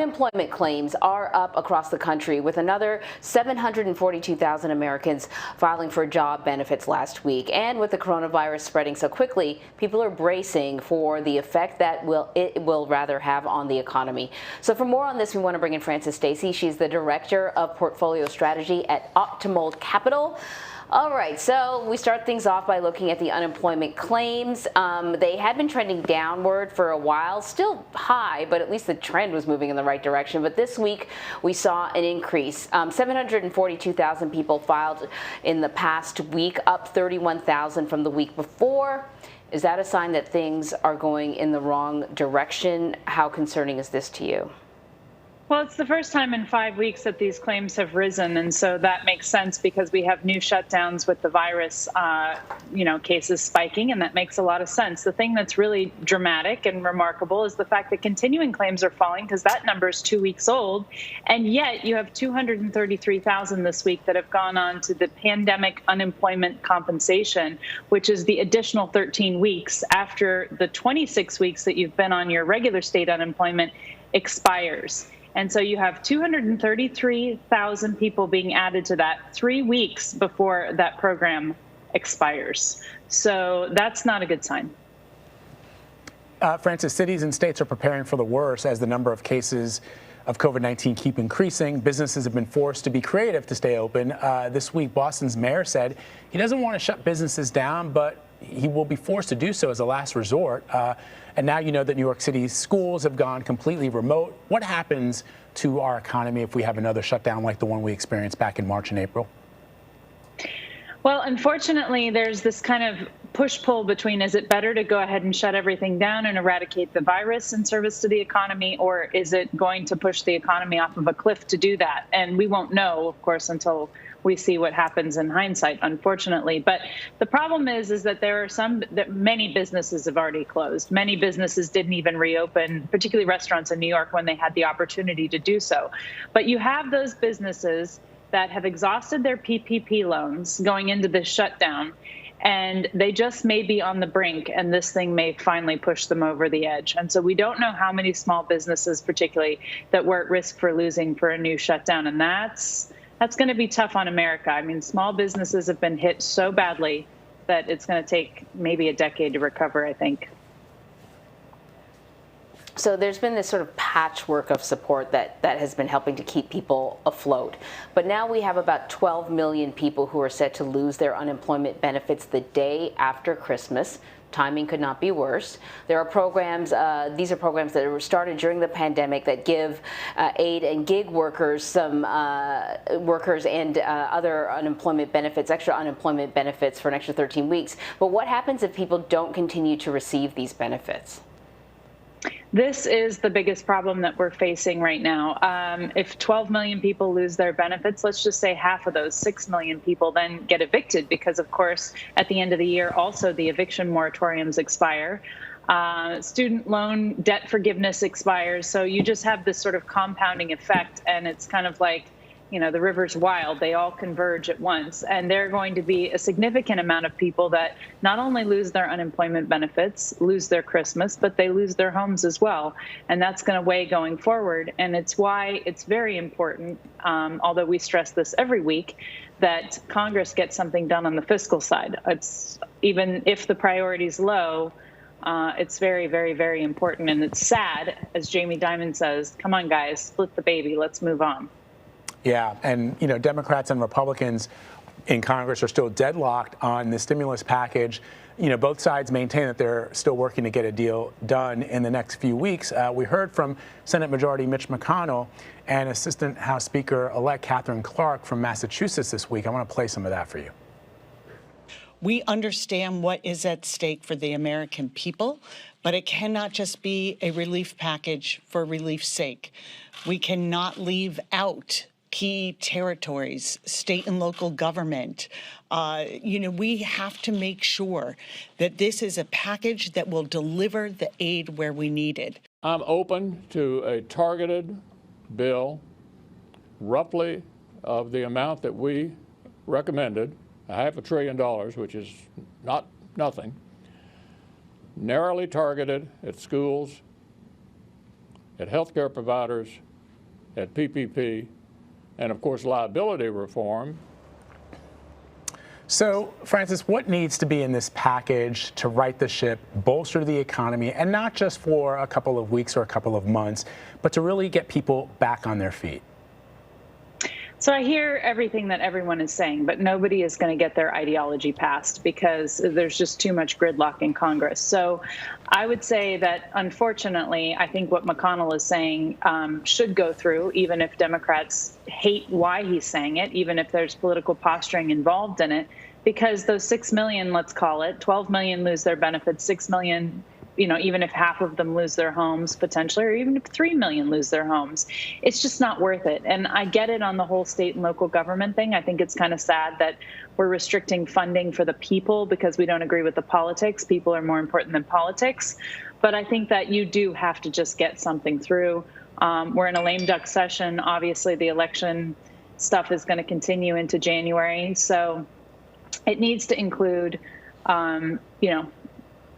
Unemployment claims are up across the country, with another 742,000 Americans filing for job benefits last week. And with the coronavirus spreading so quickly, people are bracing for the effect that it will have on the economy. So for more on this, we want to bring in Stacy. She's the Director of Portfolio Strategy at Untitled Chapter. All right, so we start things off by looking at the unemployment claims. They had been trending downward for a while, still high, but at least the trend was moving in the right direction. But this week, we saw an increase. 742,000 people filed in the past week, up 31,000 from the week before. Is that a sign that things are going in the wrong direction? How concerning is this to you? Well, it's the first time in 5 weeks that these claims have risen, and so that makes sense because we have new shutdowns with the virus, cases spiking, and that makes a lot of sense. The thing that's really dramatic and remarkable is the fact that continuing claims are falling because that number is 2 weeks old, and yet you have 233,000 this week that have gone on to the pandemic unemployment compensation, which is the additional 13 weeks after the 26 weeks that you've been on your regular state unemployment expires. And so you have 233,000 people being added to that 3 weeks before that program expires. So that's not a good sign. Frances, cities and states are preparing for the worst as the number of cases of COVID-19 keep increasing. Businesses have been forced to be creative to stay open. This week, Boston's mayor said he doesn't want to shut businesses down, but he will be forced to do so as a last resort. And now you know that New York City's schools have gone completely remote. What happens to our economy if we have another shutdown like the one we experienced back in March and April? Well, unfortunately, there's this kind of push-pull between, is it better to go ahead and shut everything down and eradicate the virus in service to the economy, or is it going to push the economy off of a cliff to do that? And we won't know, of course, until we see what happens in hindsight, unfortunately. But the problem is that there are many businesses have already closed. Many businesses didn't even reopen, particularly restaurants in New York when they had the opportunity to do so. But you have those businesses that have exhausted their PPP loans going into this shutdown, and they just may be on the brink, and this thing may finally push them over the edge. And so we don't know how many small businesses, particularly, that were at risk for losing for a new shutdown, and that's going to be tough on America. I mean, small businesses have been hit so badly that it's going to take maybe a decade to recover, I think. So there's been this sort of patchwork of support that has been helping to keep people afloat. But now we have about 12 million people who are set to lose their unemployment benefits the day after Christmas. Timing could not be worse. There are programs, these are programs that were started during the pandemic that give aid and gig workers some workers and other unemployment benefits, extra unemployment benefits for an extra 13 weeks. But what happens if people don't continue to receive these benefits? This is the biggest problem that we're facing right now. If 12 million people lose their benefits, let's just say half of those 6 million people then get evicted because, of course, at the end of the year, also the eviction moratoriums expire. Student loan debt forgiveness expires. So you just have this sort of compounding effect, and it's kind of like, the river's wild. They all converge at once. And there are going to be a significant amount of people that not only lose their unemployment benefits, lose their Christmas, but they lose their homes as well. And that's going to weigh going forward. And it's why it's very important, although we stress this every week, that Congress gets something done on the fiscal side. It's even if the priority is low, it's very, very, very important. And it's sad, as Jamie Dimon says, come on, guys, split the baby. Let's move on. Yeah, and Democrats and Republicans in Congress are still deadlocked on the stimulus package. Both sides maintain that they're still working to get a deal done in the next few weeks. We heard from Senate Majority Mitch McConnell and Assistant House Speaker-elect Catherine Clark from Massachusetts this week. I want to play some of that for you. We understand what is at stake for the American people, but it cannot just be a relief package for relief's sake. We cannot leave out key territories, state and local government. We have to make sure that this is a package that will deliver the aid where we need it. I'm open to a targeted bill, roughly of the amount that we recommended, $500 billion, which is not nothing, narrowly targeted at schools, at healthcare providers, at PPP, and of course liability reform. So, Francis, what needs to be in this package to right the ship, bolster the economy, and not just for a couple of weeks or a couple of months, but to really get people back on their feet? So I hear everything that everyone is saying, but nobody is going to get their ideology passed because there's just too much gridlock in Congress. So I would say that, unfortunately, I think what McConnell is saying should go through, even if Democrats hate why he's saying it, even if there's political posturing involved in it, because those 6 million, let's call it, 12 million lose their benefits, 6 million, even if half of them lose their homes potentially, or even if 3 million lose their homes, it's just not worth it. And I get it on the whole state and local government thing. I think it's kind of sad that we're restricting funding for the people because we don't agree with the politics. People are more important than politics. But I think that you do have to just get something through. We're in a lame duck session. Obviously, the election stuff is going to continue into January. So it needs to include,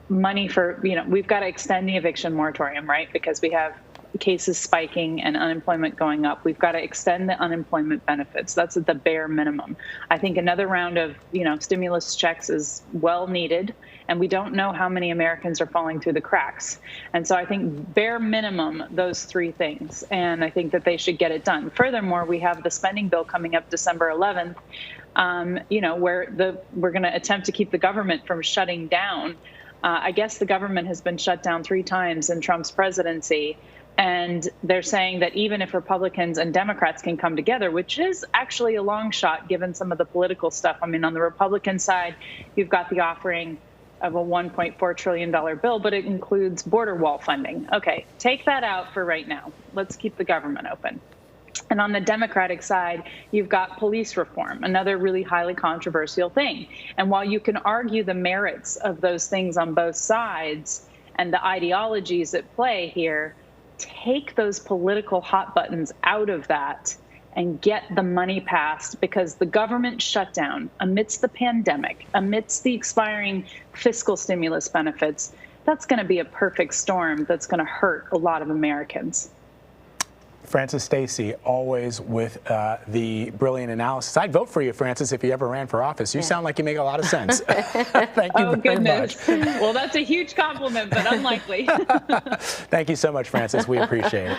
money for, we've got to extend the eviction moratorium, right? Because we have cases spiking and unemployment going up. We've got to extend the unemployment benefits. That's at the bare minimum. I think another round of, stimulus checks is well needed, and we don't know how many Americans are falling through the cracks. And so I think bare minimum, those three things. And I think that they should get it done. Furthermore, we have the spending bill coming up December 11th, where we're going to attempt to keep the government from shutting down. I guess the government has been shut down 3 times in Trump's presidency, and they're saying that even if Republicans and Democrats can come together, which is actually a long shot given some of the political stuff. I mean, on the Republican side, you've got the offering of a $1.4 trillion bill, but it includes border wall funding. Okay, take that out for right now. Let's keep the government open. And on the Democratic side, you've got police reform, another really highly controversial thing. And while you can argue the merits of those things on both sides and the ideologies at play here, take those political hot buttons out of that and get the money passed, because the government shutdown amidst the pandemic, amidst the expiring fiscal stimulus benefits, that's going to be a perfect storm that's going to hurt a lot of Americans. Francis, Stacy, always with the brilliant analysis. I'd vote for you, Francis, if you ever ran for office. You sound like you make a lot of sense. Thank you very much. Well, that's a huge compliment, but unlikely. Thank you so much, Francis. We appreciate it.